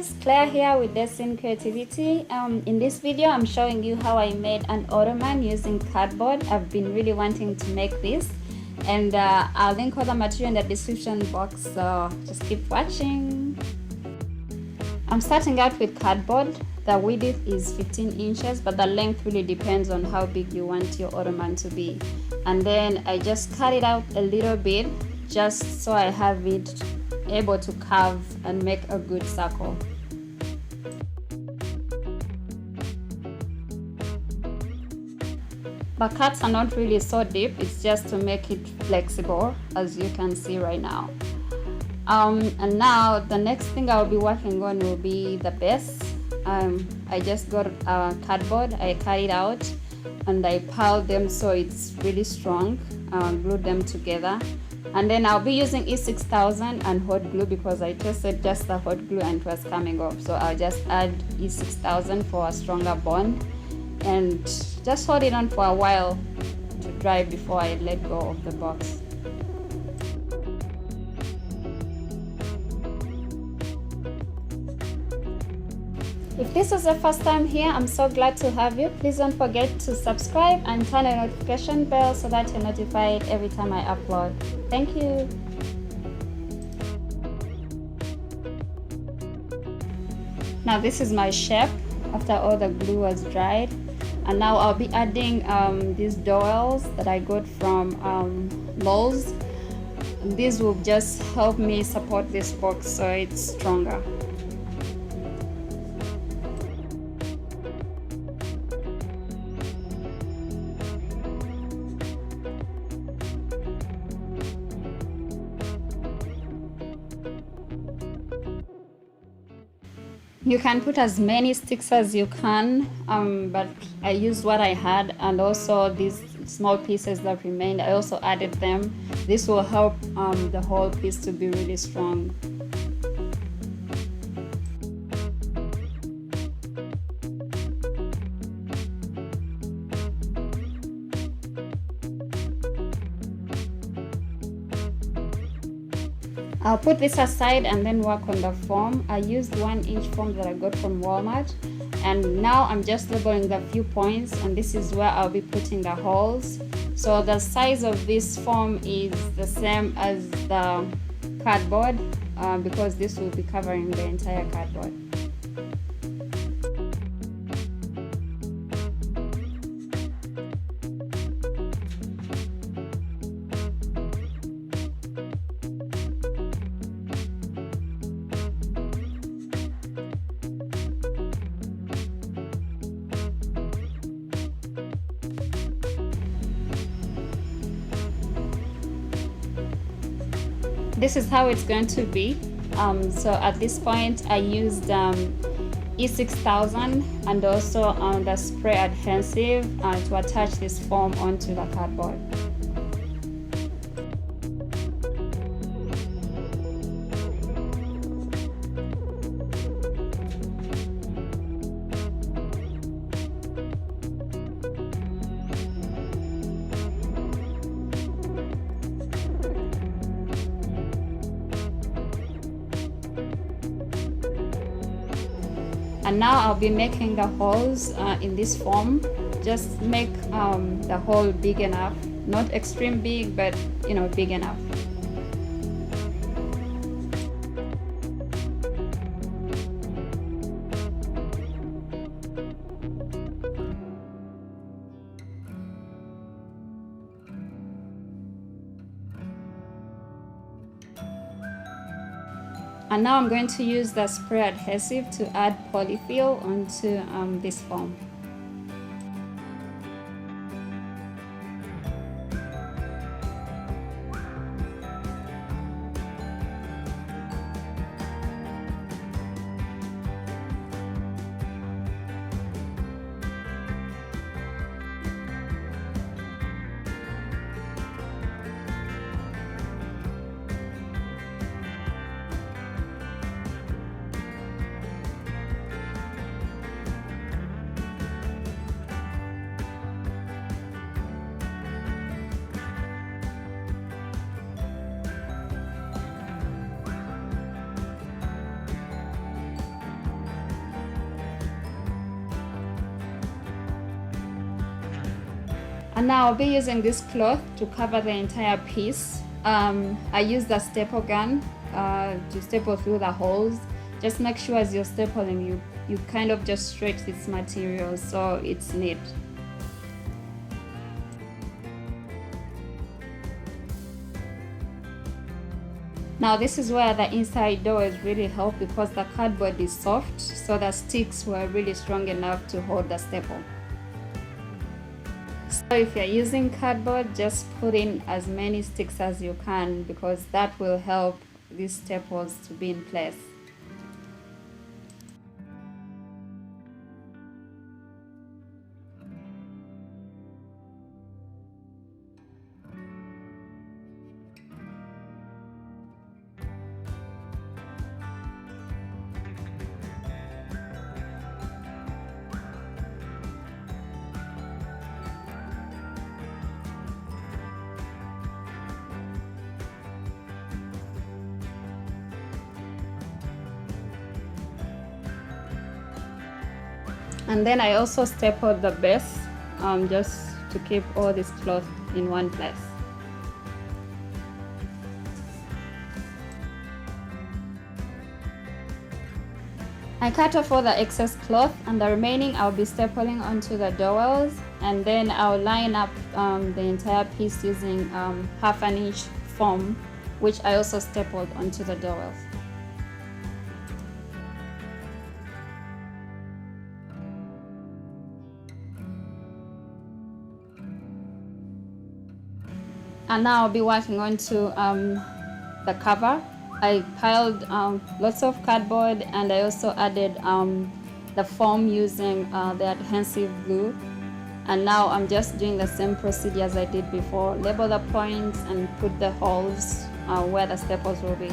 guys, Claire here with Destin Creativity. In this video I'm showing you how I made an ottoman using cardboard. I've been really wanting to make this, and I'll link all the material in the description box, so just keep watching. I'm starting out with cardboard. The width is 15 inches, but the length really depends on how big you want your ottoman to be. And then I just cut it out a little bit just so I have it able to carve and make a good circle. The cuts are not really so deep, it's just to make it flexible, as you can see right now. And now the next thing I'll be working on will be the base. I just got cardboard, I cut it out and I piled them so it's really strong, glued them together. And then I'll be using E6000 and hot glue because I tested just the hot glue and it was coming off. So I'll just add E6000 for a stronger bond and just hold it on for a while to dry before I let go of the box. If this is your first time here, I'm so glad to have you. Please don't forget to subscribe and turn the notification bell so that you're notified every time I upload. Thank you. Now this is my shape after all the glue was dried. And now I'll be adding these dowels that I got from Dowels. These will just help me support this box so it's stronger. You can put as many sticks as you can, but I used what I had, and also these small pieces that remained, I also added them. This will help the whole piece to be really strong. I'll put this aside and then work on the foam. I used 1-inch foam that I got from Walmart, and now I'm just leveling the few points, and this is where I'll be putting the holes. So the size of this foam is the same as the cardboard because this will be covering the entire cardboard. This is how it's going to be. So at this point I used E6000 and also the spray adhesive to attach this foam onto the cardboard. And now I'll be making the holes in this foam. Just make the hole big enough, not extreme big, but big enough. And now I'm going to use the spray adhesive to add polyfill onto this foam. And now I'll be using this cloth to cover the entire piece. I use the staple gun to staple through the holes. Just make sure as you're stapling, you kind of just stretch this material so it's neat. Now this is where the inside doors really help, because the cardboard is soft, so the sticks were really strong enough to hold the staple. So if you're using cardboard, just put in as many sticks as you can, because that will help these staples to be in place. And then I also stapled the base just to keep all this cloth in one place. I cut off all the excess cloth, and the remaining I'll be stapling onto the dowels, and then I'll line up the entire piece using 1/2 inch foam, which I also stapled onto the dowels. And now I'll be working onto the cover. I piled lots of cardboard, and I also added the foam using the adhensive glue. And now I'm just doing the same procedure as I did before. Label the points and put the holes where the staples will be.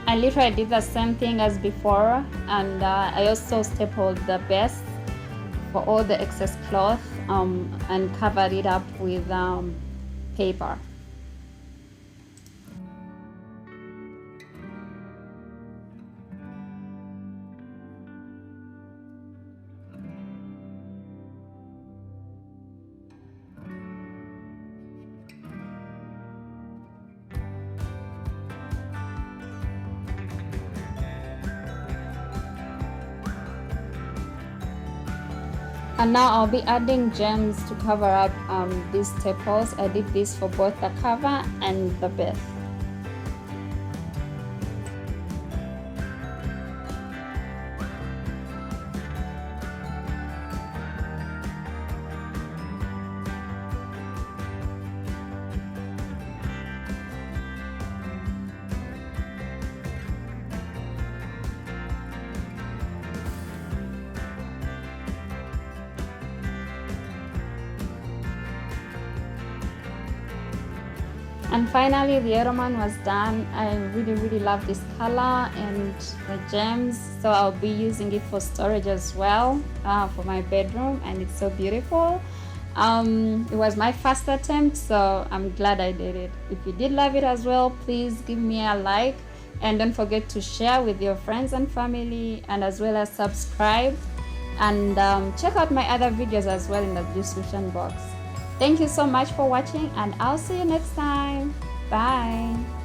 I literally did the same thing as before, and I also stapled the base for all the excess cloth and covered it up with paper. And now I'll be adding gems to cover up these staples. I did this for both the cover and the base. And finally, the Ottoman was done. I really love this color and the gems, so I'll be using it for storage as well for my bedroom, and it's so beautiful. It was my first attempt, so I'm glad I did it. If you did love it as well, please give me a like, and don't forget to share with your friends and family, and as well as subscribe, and check out my other videos as well in the description box. Thank you so much for watching, and I'll see you next time. Bye.